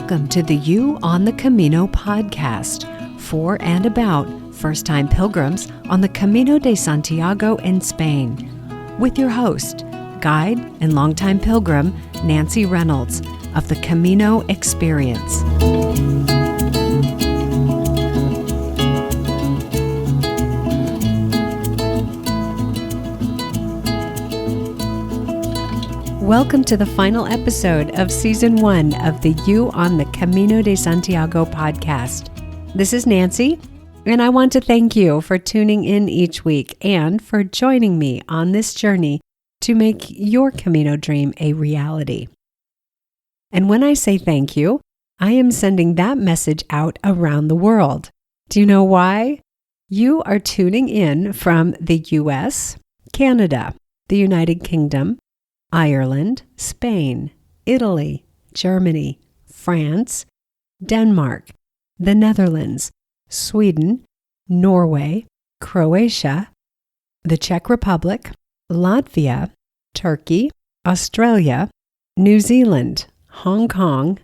Welcome to the You on the Camino podcast, for and about first-time pilgrims on the Camino de Santiago in Spain, with your host, guide and longtime pilgrim, Nancy Reynolds of the Camino Experience. Welcome to the final episode of Season 1 of the You on the Camino de Santiago podcast. This is Nancy, and I want to thank you for tuning in each week and for joining me on this journey to make your Camino dream a reality. And when I say thank you, I am sending that message out around the world. Do you know why? You are tuning in from the US, Canada, the United Kingdom, Ireland, Spain, Italy, Germany, France, Denmark, the Netherlands, Sweden, Norway, Croatia, the Czech Republic, Latvia, Turkey, Australia, New Zealand, Hong Kong,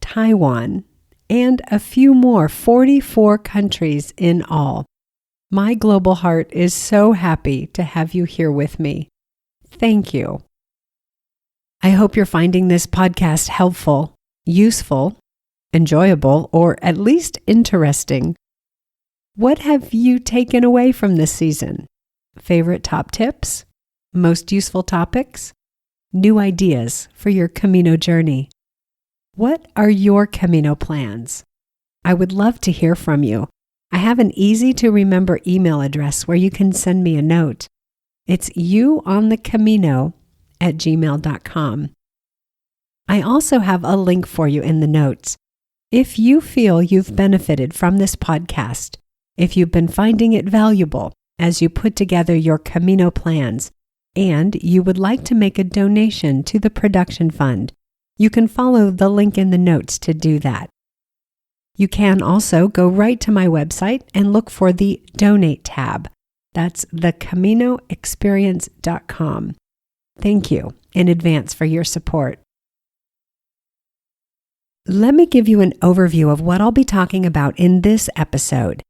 Taiwan, and a few more, 44 countries in all. My global heart is so happy to have you here with me. Thank you. I hope you're finding this podcast helpful, useful, enjoyable, or at least interesting. What have you taken away from this season? Favorite top tips? Most useful topics? New ideas for your Camino journey? What are your Camino plans? I would love to hear from you. I have an easy-to-remember email address where you can send me a note. It's youonthecamino@gmail.com. I also have a link for you in the notes. If you feel you've benefited from this podcast, if you've been finding it valuable as you put together your Camino plans, and you would like to make a donation to the production fund, you can follow the link in the notes to do that. You can also go right to my website and look for the Donate tab. That's thecaminoexperience.com. Thank you in advance for your support. Let me give you an overview of what I'll be talking about in this episode.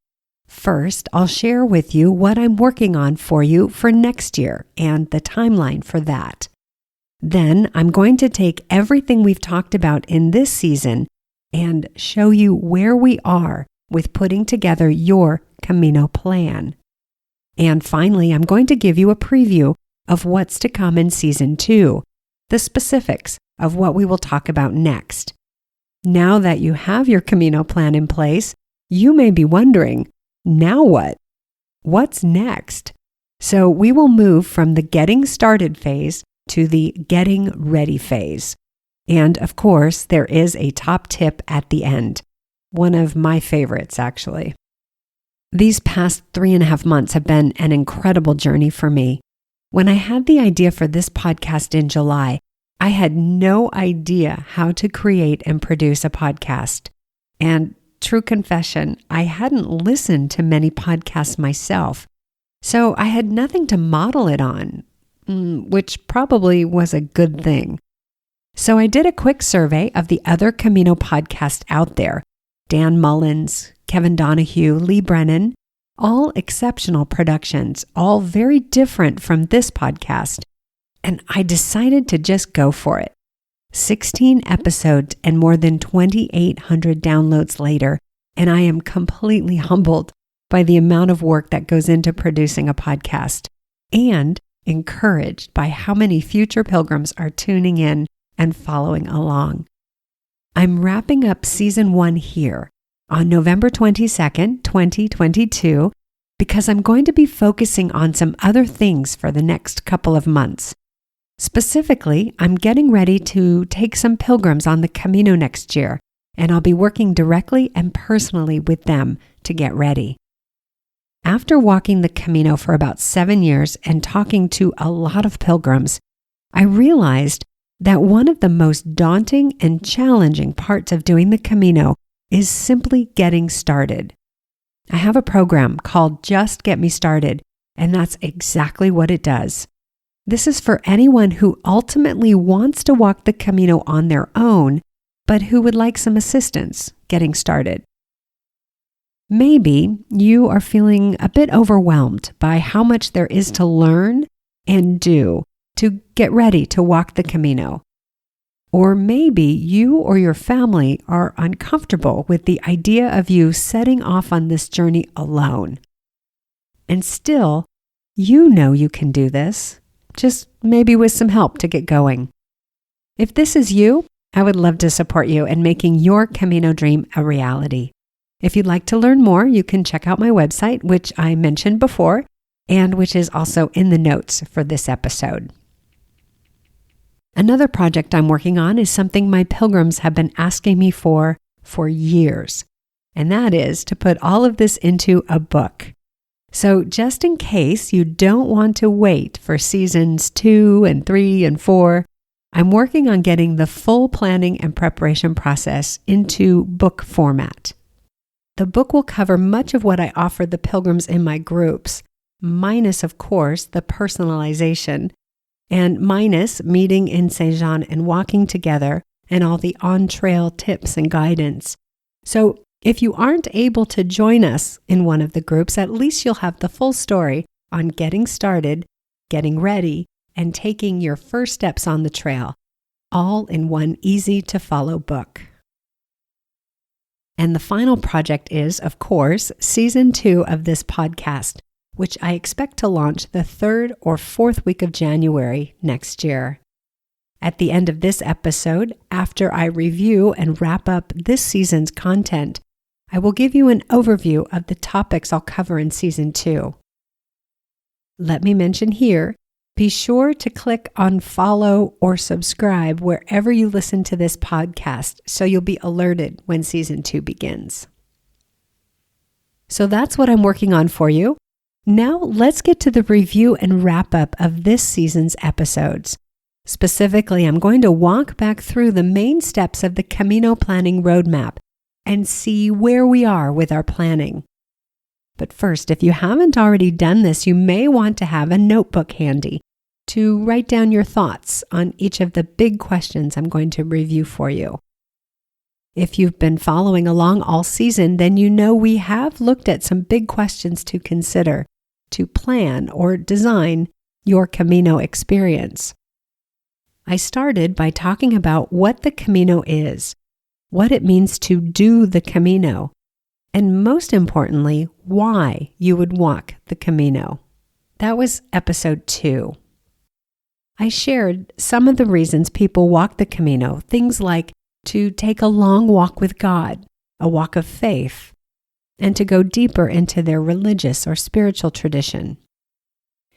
First, I'll share with you what I'm working on for you for next year and the timeline for that. Then, I'm going to take everything we've talked about in this season and show you where we are with putting together your Camino plan. And finally, I'm going to give you a preview of what's to come in Season 2, the specifics of what we will talk about next. Now that you have your Camino plan in place, you may be wondering, now what? What's next? So we will move from the getting started phase to the getting ready phase. And of course, there is a top tip at the end. One of my favorites, actually. These past 3.5 months have been an incredible journey for me. When I had the idea for this podcast in July, I had no idea how to create and produce a podcast. And true confession, I hadn't listened to many podcasts myself, so I had nothing to model it on, which probably was a good thing. So I did a quick survey of the other Camino podcasts out there, Dan Mullins, Kevin Donahue, Lee Brennan, all exceptional productions, all very different from this podcast. And I decided to just go for it. 16 episodes and more than 2,800 downloads later, and I am completely humbled by the amount of work that goes into producing a podcast and encouraged by how many future pilgrims are tuning in and following along. I'm wrapping up Season 1 here on November 22nd, 2022, because I'm going to be focusing on some other things for the next couple of months. Specifically, I'm getting ready to take some pilgrims on the Camino next year, and I'll be working directly and personally with them to get ready. After walking the Camino for about 7 years and talking to a lot of pilgrims, I realized that one of the most daunting and challenging parts of doing the Camino is simply getting started. I have a program called Just Get Me Started, and that's exactly what it does. This is for anyone who ultimately wants to walk the Camino on their own, but who would like some assistance getting started. Maybe you are feeling a bit overwhelmed by how much there is to learn and do to get ready to walk the Camino. Or maybe you or your family are uncomfortable with the idea of you setting off on this journey alone. And still, you know you can do this, just maybe with some help to get going. If this is you, I would love to support you in making your Camino dream a reality. If you'd like to learn more, you can check out my website, which I mentioned before, and which is also in the notes for this episode. Another project I'm working on is something my pilgrims have been asking me for years, and that is to put all of this into a book. So just in case you don't want to wait for seasons 2 and 3 and 4, I'm working on getting the full planning and preparation process into book format. The book will cover much of what I offer the pilgrims in my groups, minus, of course, the personalization, and minus meeting in Saint-Jean and walking together and all the on-trail tips and guidance. So if you aren't able to join us in one of the groups, at least you'll have the full story on getting started, getting ready, and taking your first steps on the trail, all in one easy-to-follow book. And the final project is, of course, Season 2 of this podcast, which I expect to launch the 3rd or 4th week of January next year. At the end of this episode, after I review and wrap up this season's content, I will give you an overview of the topics I'll cover in Season 2. Let me mention here, be sure to click on follow or subscribe wherever you listen to this podcast so you'll be alerted when Season 2 begins. So that's what I'm working on for you. Now let's get to the review and wrap up of this season's episodes. Specifically, I'm going to walk back through the main steps of the Camino Planning Roadmap and see where we are with our planning. But first, if you haven't already done this, you may want to have a notebook handy to write down your thoughts on each of the big questions I'm going to review for you. If you've been following along all season, then you know we have looked at some big questions to consider to plan or design your Camino experience. I started by talking about what the Camino is, what it means to do the Camino, and most importantly, why you would walk the Camino. That was episode 2. I shared some of the reasons people walk the Camino, things like to take a long walk with God, a walk of faith, and to go deeper into their religious or spiritual tradition.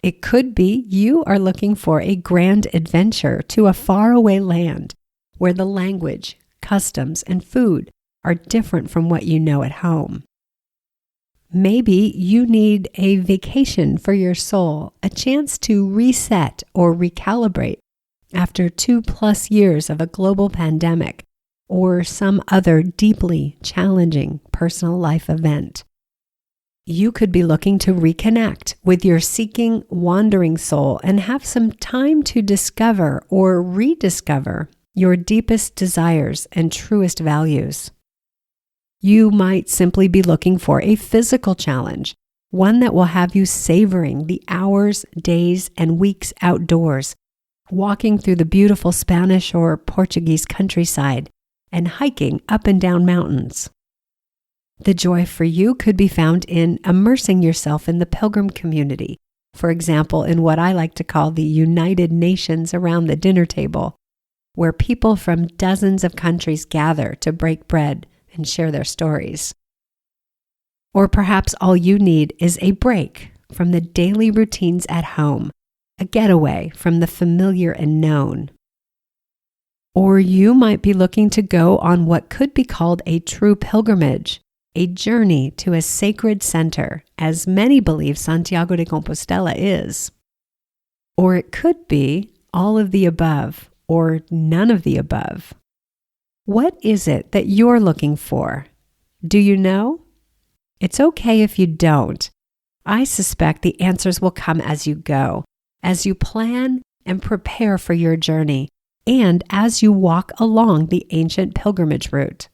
It could be you are looking for a grand adventure to a faraway land where the language, customs, and food are different from what you know at home. Maybe you need a vacation for your soul, a chance to reset or recalibrate after 2+ years of a global pandemic or some other deeply challenging personal life event. You could be looking to reconnect with your seeking, wandering soul and have some time to discover or rediscover your deepest desires and truest values. You might simply be looking for a physical challenge, one that will have you savoring the hours, days, and weeks outdoors, walking through the beautiful Spanish or Portuguese countryside, and hiking up and down mountains. The joy for you could be found in immersing yourself in the pilgrim community, for example, in what I like to call the United Nations around the dinner table, where people from dozens of countries gather to break bread and share their stories. Or perhaps all you need is a break from the daily routines at home, a getaway from the familiar and known. Or you might be looking to go on what could be called a true pilgrimage, a journey to a sacred center, as many believe Santiago de Compostela is. Or it could be all of the above, or none of the above. What is it that you're looking for? Do you know? It's okay if you don't. I suspect the answers will come as you go, as you plan and prepare for your journey, and as you walk along the ancient pilgrimage route.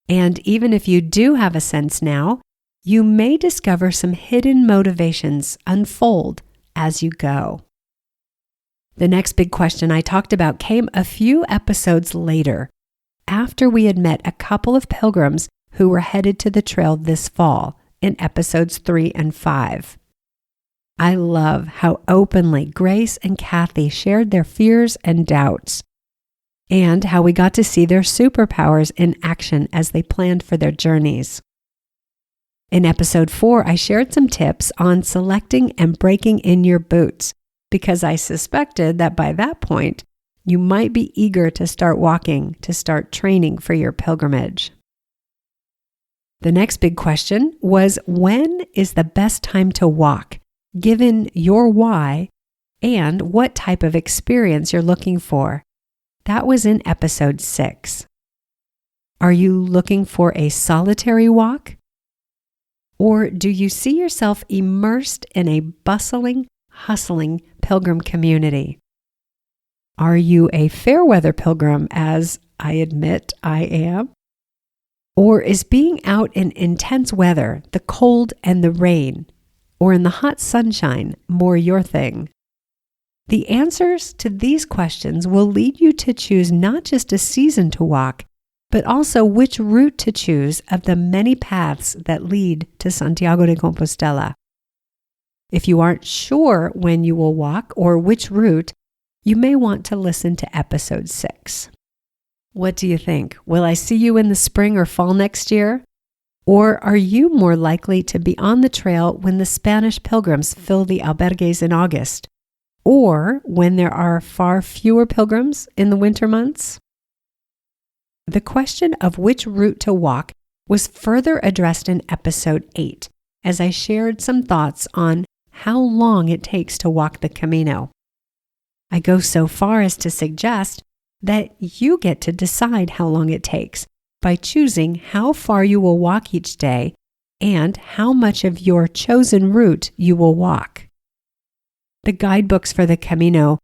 And even if you do have a sense now, you may discover some hidden motivations unfold as you go. The next big question I talked about came a few episodes later, after we had met a couple of pilgrims who were headed to the trail this fall in episodes 3 and 5. I love how openly Grace and Kathy shared their fears and doubts, and how we got to see their superpowers in action as they planned for their journeys. In episode 4, I shared some tips on selecting and breaking in your boots, because I suspected that by that point, you might be eager to start walking, to start training for your pilgrimage. The next big question was, when is the best time to walk, given your why and what type of experience you're looking for? That was in episode 6. Are you looking for a solitary walk? Or do you see yourself immersed in a bustling, hustling pilgrim community? Are you a fair weather pilgrim, as I admit I am? Or is being out in intense weather, the cold and the rain, or in the hot sunshine, more your thing? The answers to these questions will lead you to choose not just a season to walk, but also which route to choose of the many paths that lead to Santiago de Compostela. If you aren't sure when you will walk or which route, you may want to listen to episode 6. What do you think? Will I see you in the spring or fall next year? Or are you more likely to be on the trail when the Spanish pilgrims fill the albergues in August? Or when there are far fewer pilgrims in the winter months? The question of which route to walk was further addressed in episode 8, as I shared some thoughts on how long it takes to walk the Camino. I go so far as to suggest that you get to decide how long it takes by choosing how far you will walk each day and how much of your chosen route you will walk. The guidebooks for the Camino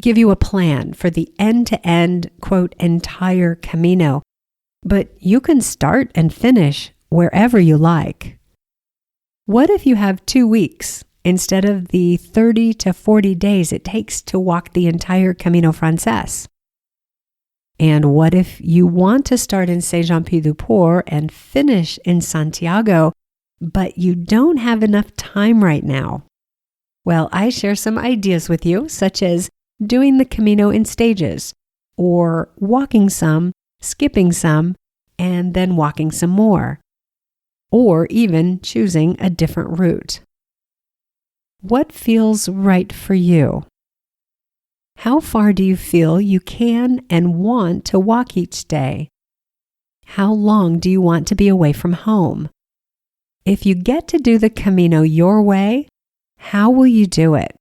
give you a plan for the end-to-end, quote, entire Camino, but you can start and finish wherever you like. What if you have 2 weeks instead of the 30 to 40 days it takes to walk the entire Camino Frances? And what if you want to start in Saint-Jean-Pied-du-Port and finish in Santiago, but you don't have enough time right now? Well, I share some ideas with you, such as doing the Camino in stages, or walking some, skipping some, and then walking some more, or even choosing a different route. What feels right for you? How far do you feel you can and want to walk each day? How long do you want to be away from home? If you get to do the Camino your way, how will you do it?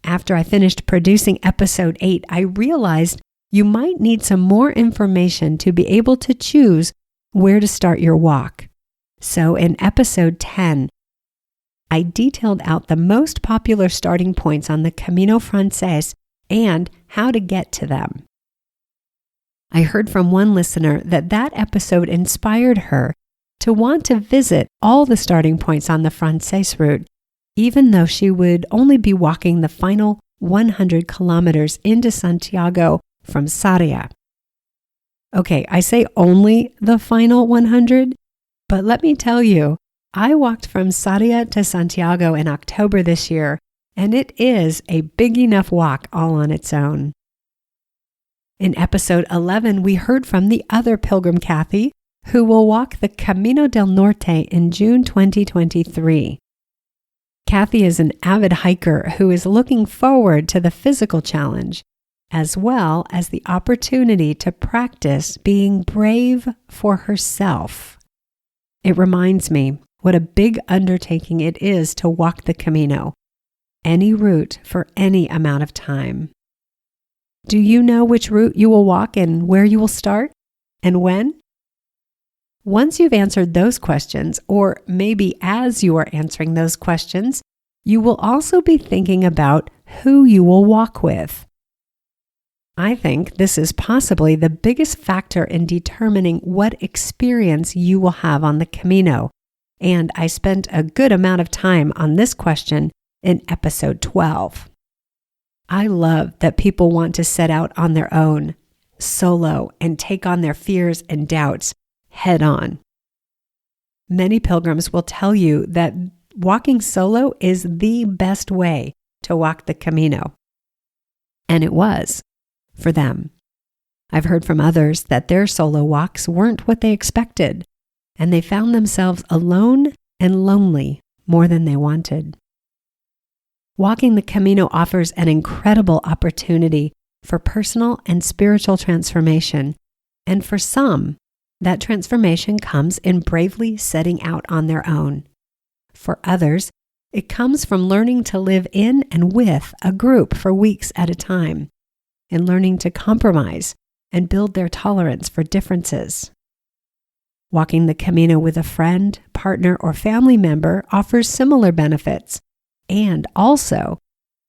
After I finished producing episode 8, I realized you might need some more information to be able to choose where to start your walk. So in episode 10, I detailed out the most popular starting points on the Camino Frances and how to get to them. I heard from one listener that episode inspired her to want to visit all the starting points on the Frances route, even though she would only be walking the final 100 kilometers into Santiago from Sarria. Okay, I say only the final 100, but let me tell you, I walked from Sarria to Santiago in October this year, and it is a big enough walk all on its own. In episode 11, we heard from the other pilgrim Kathy, who will walk the Camino del Norte in June 2023. Kathy is an avid hiker who is looking forward to the physical challenge, as well as the opportunity to practice being brave for herself. It reminds me what a big undertaking it is to walk the Camino, any route for any amount of time. Do you know which route you will walk and where you will start and when? Once you've answered those questions, or maybe as you are answering those questions, you will also be thinking about who you will walk with. I think this is possibly the biggest factor in determining what experience you will have on the Camino, and I spent a good amount of time on this question in episode 12. I love that people want to set out on their own, solo, and take on their fears and doubts head on. Many pilgrims will tell you that walking solo is the best way to walk the Camino. And it was for them. I've heard from others that their solo walks weren't what they expected, and they found themselves alone and lonely more than they wanted. Walking the Camino offers an incredible opportunity for personal and spiritual transformation, and for some, that transformation comes in bravely setting out on their own. For others, it comes from learning to live in and with a group for weeks at a time, and learning to compromise and build their tolerance for differences. Walking the Camino with a friend, partner, or family member offers similar benefits and also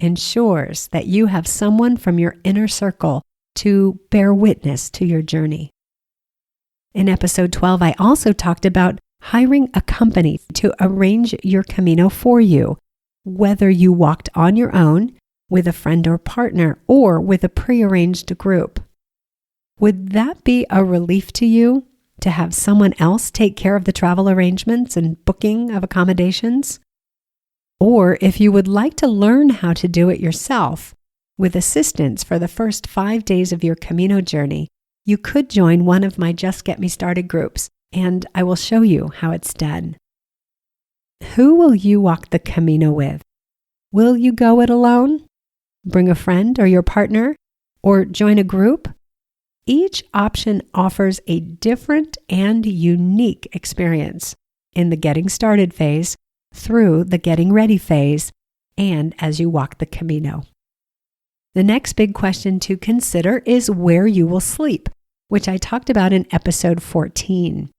ensures that you have someone from your inner circle to bear witness to your journey. In episode 12, I also talked about hiring a company to arrange your Camino for you, whether you walked on your own, with a friend or partner, or with a prearranged group. Would that be a relief to you to have someone else take care of the travel arrangements and booking of accommodations? Or if you would like to learn how to do it yourself, with assistance for the first 5 days of your Camino journey, you could join one of my Just Get Me Started groups, and I will show you how it's done. Who will you walk the Camino with? Will you go it alone? Bring a friend or your partner? Or join a group? Each option offers a different and unique experience in the getting started phase, through the getting ready phase, and as you walk the Camino. The next big question to consider is where you will sleep, which I talked about in episode 14.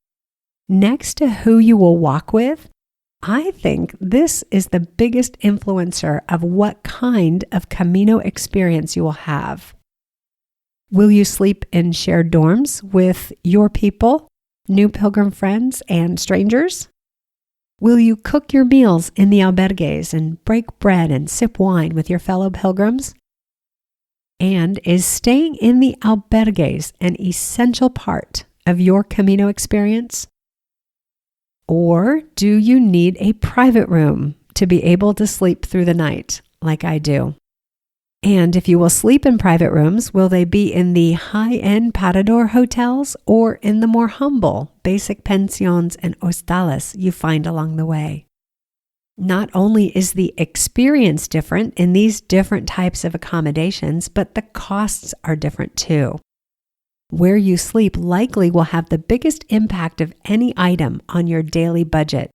Next to who you will walk with, I think this is the biggest influencer of what kind of Camino experience you will have. Will you sleep in shared dorms with your people, new pilgrim friends, and strangers? Will you cook your meals in the albergues and break bread and sip wine with your fellow pilgrims? And is staying in the albergues an essential part of your Camino experience? Or do you need a private room to be able to sleep through the night, like I do? And if you will sleep in private rooms, will they be in the high-end parador hotels or in the more humble, basic pensions and hostales you find along the way? Not only is the experience different in these different types of accommodations, but the costs are different too. Where you sleep likely will have the biggest impact of any item on your daily budget.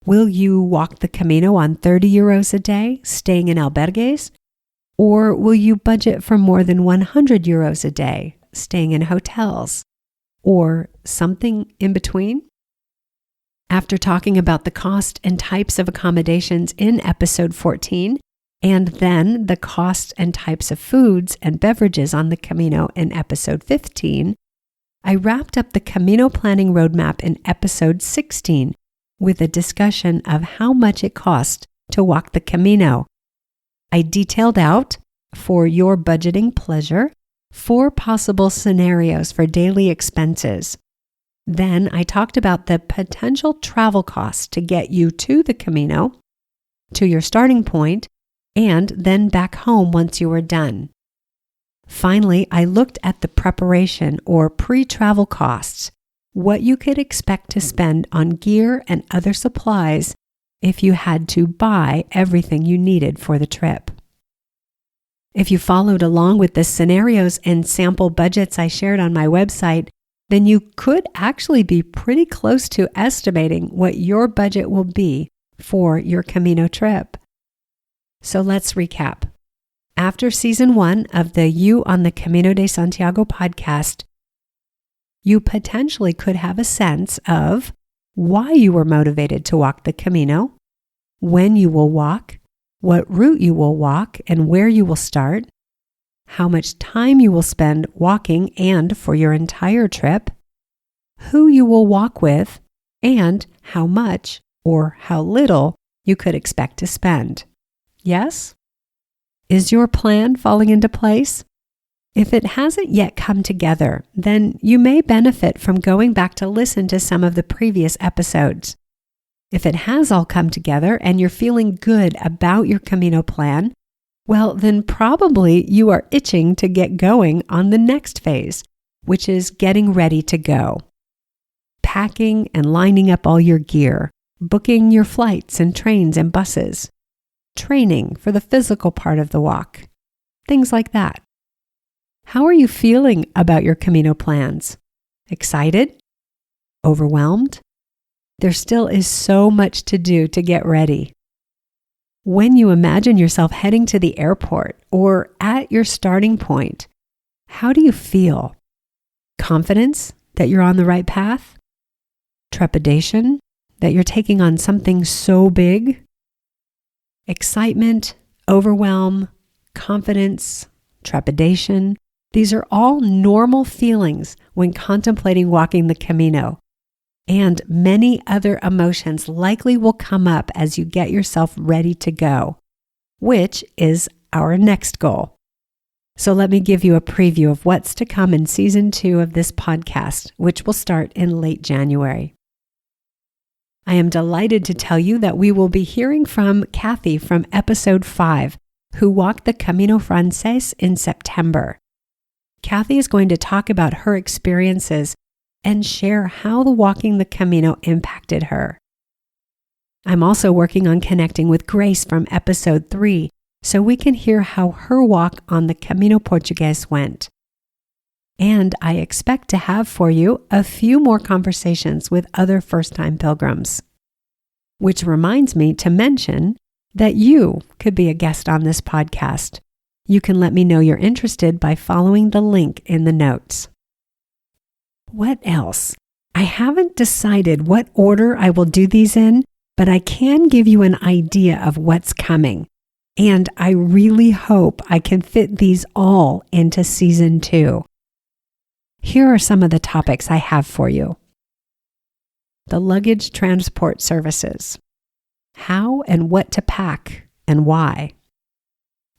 Will you walk the Camino on 30 euros a day, staying in albergues? Or will you budget for more than 100 euros a day, staying in hotels? Or something in between? After talking about the cost and types of accommodations in episode 14, and then the costs and types of foods and beverages on the Camino in episode 15, I wrapped up the Camino planning roadmap in episode 16 with a discussion of how much it costs to walk the Camino. I detailed out, for your budgeting pleasure, 4 possible scenarios for daily expenses. Then I talked about the potential travel costs to get you to the Camino, to your starting point, and then back home once you were done. Finally, I looked at the preparation or pre-travel costs, what you could expect to spend on gear and other supplies if you had to buy everything you needed for the trip. If you followed along with the scenarios and sample budgets I shared on my website, then you could actually be pretty close to estimating what your budget will be for your Camino trip. So let's recap. After season 1 of the You on the Camino de Santiago podcast, you potentially could have a sense of why you were motivated to walk the Camino, when you will walk, what route you will walk, and where you will start, how much time you will spend walking and for your entire trip, who you will walk with, and how much or how little you could expect to spend. Yes? Is your plan falling into place? If it hasn't yet come together, then you may benefit from going back to listen to some of the previous episodes. If it has all come together and you're feeling good about your Camino plan, well, then probably you are itching to get going on the next phase, which is getting ready to go. Packing and lining up all your gear, booking your flights and trains and buses, training for the physical part of the walk, things like that. How are you feeling about your Camino plans? Excited? Overwhelmed? There still is so much to do to get ready. When you imagine yourself heading to the airport or at your starting point, how do you feel? Confidence that you're on the right path? Trepidation that you're taking on something so big? Excitement, overwhelm, confidence, trepidation. These are all normal feelings when contemplating walking the Camino. And many other emotions likely will come up as you get yourself ready to go, which is our next goal. So let me give you a preview of what's to come in season 2 of this podcast, which will start in late January. I am delighted to tell you that we will be hearing from Kathy from episode 5, who walked the Camino Frances in September. Kathy is going to talk about her experiences and share how the walking the Camino impacted her. I'm also working on connecting with Grace from episode 3 so we can hear how her walk on the Camino Portugues went. And I expect to have for you a few more conversations with other first-time pilgrims. Which reminds me to mention that you could be a guest on this podcast. You can let me know you're interested by following the link in the notes. What else? I haven't decided what order I will do these in, but I can give you an idea of what's coming. And I really hope I can fit these all into season 2. Here are some of the topics I have for you. The luggage transport services. How and what to pack and why.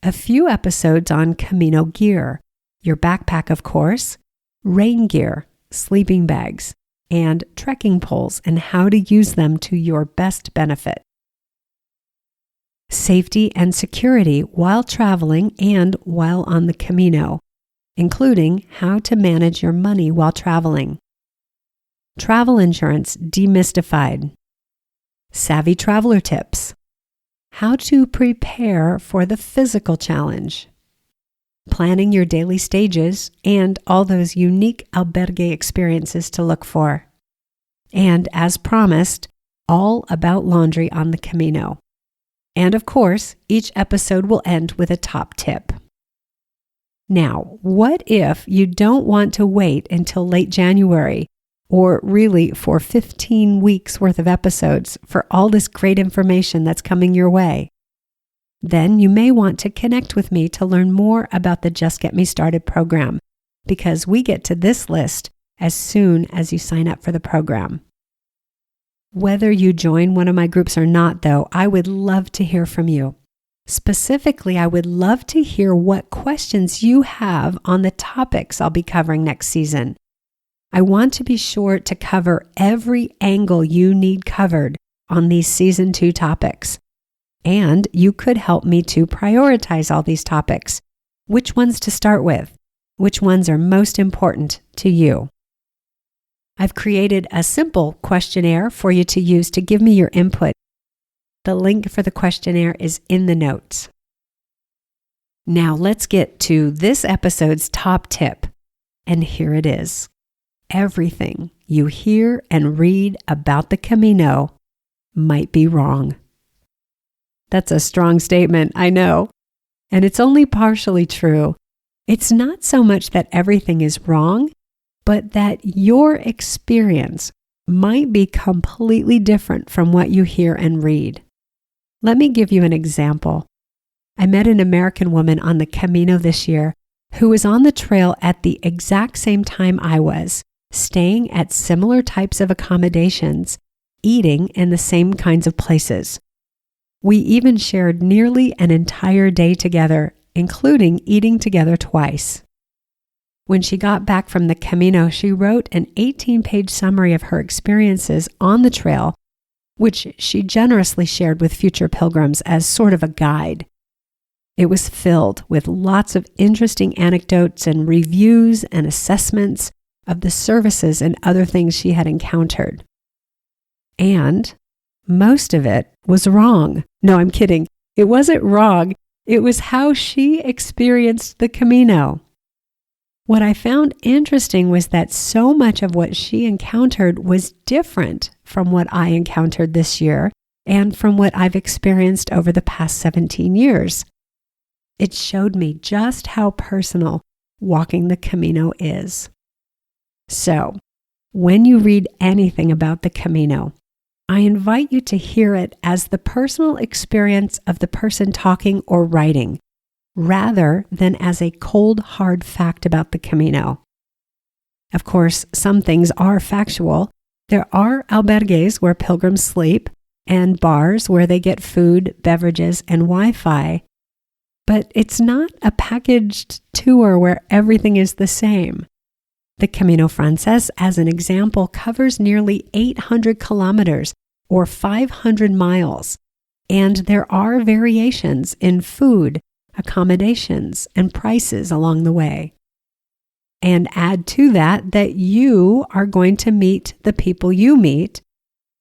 A few episodes on Camino gear, your backpack of course, rain gear, sleeping bags, and trekking poles and how to use them to your best benefit. Safety and security while traveling and while on the Camino, including how to manage your money while traveling. Travel insurance demystified. Savvy traveler tips. How to prepare for the physical challenge. Planning your daily stages and all those unique albergue experiences to look for. And as promised, all about laundry on the Camino. And of course, each episode will end with a top tip. Now, what if you don't want to wait until late January, or really for 15 weeks worth of episodes for all this great information that's coming your way? Then you may want to connect with me to learn more about the Just Get Me Started program, because we get to this list as soon as you sign up for the program. Whether you join one of my groups or not, though, I would love to hear from you. Specifically, I would love to hear what questions you have on the topics I'll be covering next season. I want to be sure to cover every angle you need covered on these season 2 topics. And you could help me to prioritize all these topics. Which ones to start with? Which ones are most important to you? I've created a simple questionnaire for you to use to give me your input. The link for the questionnaire is in the notes. Now let's get to this episode's top tip. And here it is. Everything you hear and read about the Camino might be wrong. That's a strong statement, I know. And it's only partially true. It's not so much that everything is wrong, but that your experience might be completely different from what you hear and read. Let me give you an example. I met an American woman on the Camino this year who was on the trail at the exact same time I was, staying at similar types of accommodations, eating in the same kinds of places. We even shared nearly an entire day together, including eating together twice. When she got back from the Camino, she wrote an 18-page summary of her experiences on the trail, which she generously shared with future pilgrims as sort of a guide. It was filled with lots of interesting anecdotes and reviews and assessments of the services and other things she had encountered. And most of it was wrong. No, I'm kidding. It wasn't wrong. It was how she experienced the Camino. What I found interesting was that so much of what she encountered was different from what I encountered this year and from what I've experienced over the past 17 years. It showed me just how personal walking the Camino is. So, when you read anything about the Camino, I invite you to hear it as the personal experience of the person talking or writing, rather than as a cold, hard fact about the Camino. Of course, some things are factual. There are albergues where pilgrims sleep and bars where they get food, beverages, and Wi-Fi. But it's not a packaged tour where everything is the same. The Camino Frances, as an example, covers nearly 800 kilometers or 500 miles, and there are variations in food, accommodations, and prices along the way. And add to that you are going to meet the people you meet,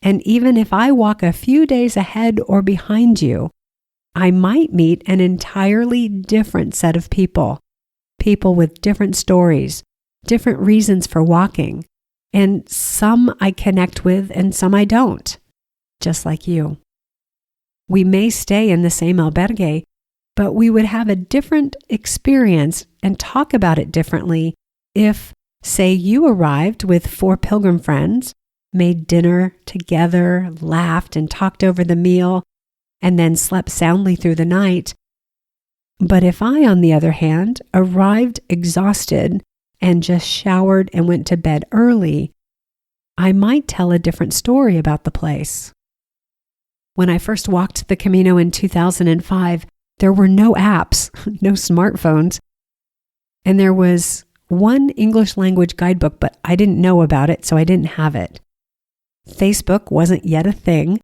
and even if I walk a few days ahead or behind you, I might meet an entirely different set of people with different stories, different reasons for walking, and some I connect with and some I don't, just like you. We may stay in the same albergue, but we would have a different experience and talk about it differently if, say, you arrived with 4 pilgrim friends, made dinner together, laughed and talked over the meal, and then slept soundly through the night. But if I, on the other hand, arrived exhausted and just showered and went to bed early, I might tell a different story about the place. When I first walked the Camino in 2005, there were no apps, no smartphones, and there was one English language guidebook, but I didn't know about it, so I didn't have it. Facebook wasn't yet a thing,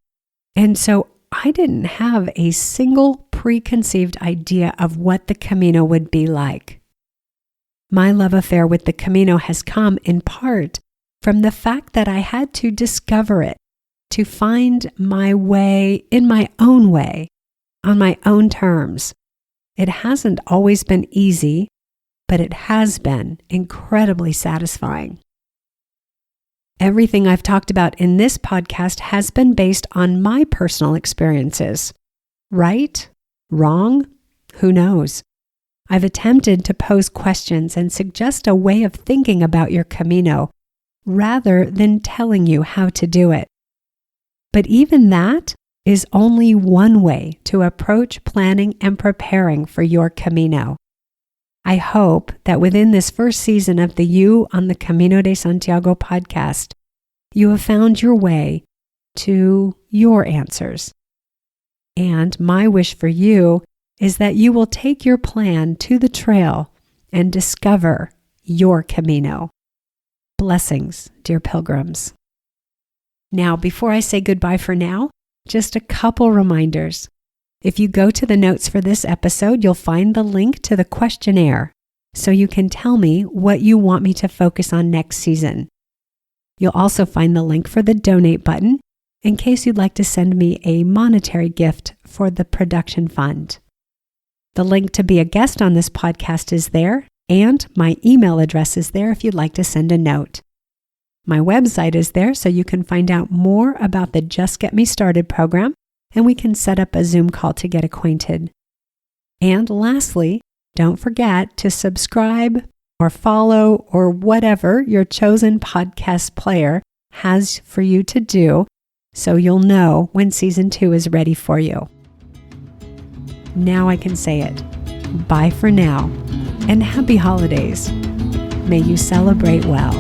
and so I didn't have a single preconceived idea of what the Camino would be like. My love affair with the Camino has come in part from the fact that I had to discover it, to find my way in my own way, on my own terms. It hasn't always been easy, but it has been incredibly satisfying. Everything I've talked about in this podcast has been based on my personal experiences. Right? Wrong? Who knows? I've attempted to pose questions and suggest a way of thinking about your Camino rather than telling you how to do it. But even that is only one way to approach planning and preparing for your Camino. I hope that within this first season of the You on the Camino de Santiago podcast, you have found your way to your answers. And my wish for you is that you will take your plan to the trail and discover your Camino. Blessings, dear pilgrims. Now, before I say goodbye for now, just a couple reminders. If you go to the notes for this episode, you'll find the link to the questionnaire, so you can tell me what you want me to focus on next season. You'll also find the link for the donate button in case you'd like to send me a monetary gift for the production fund. The link to be a guest on this podcast is there, and my email address is there if you'd like to send a note. My website is there so you can find out more about the Just Get Me Started program, and we can set up a Zoom call to get acquainted. And lastly, don't forget to subscribe or follow or whatever your chosen podcast player has for you to do so you'll know when season 2 is ready for you. Now I can say it. Bye for now, and happy holidays. May you celebrate well.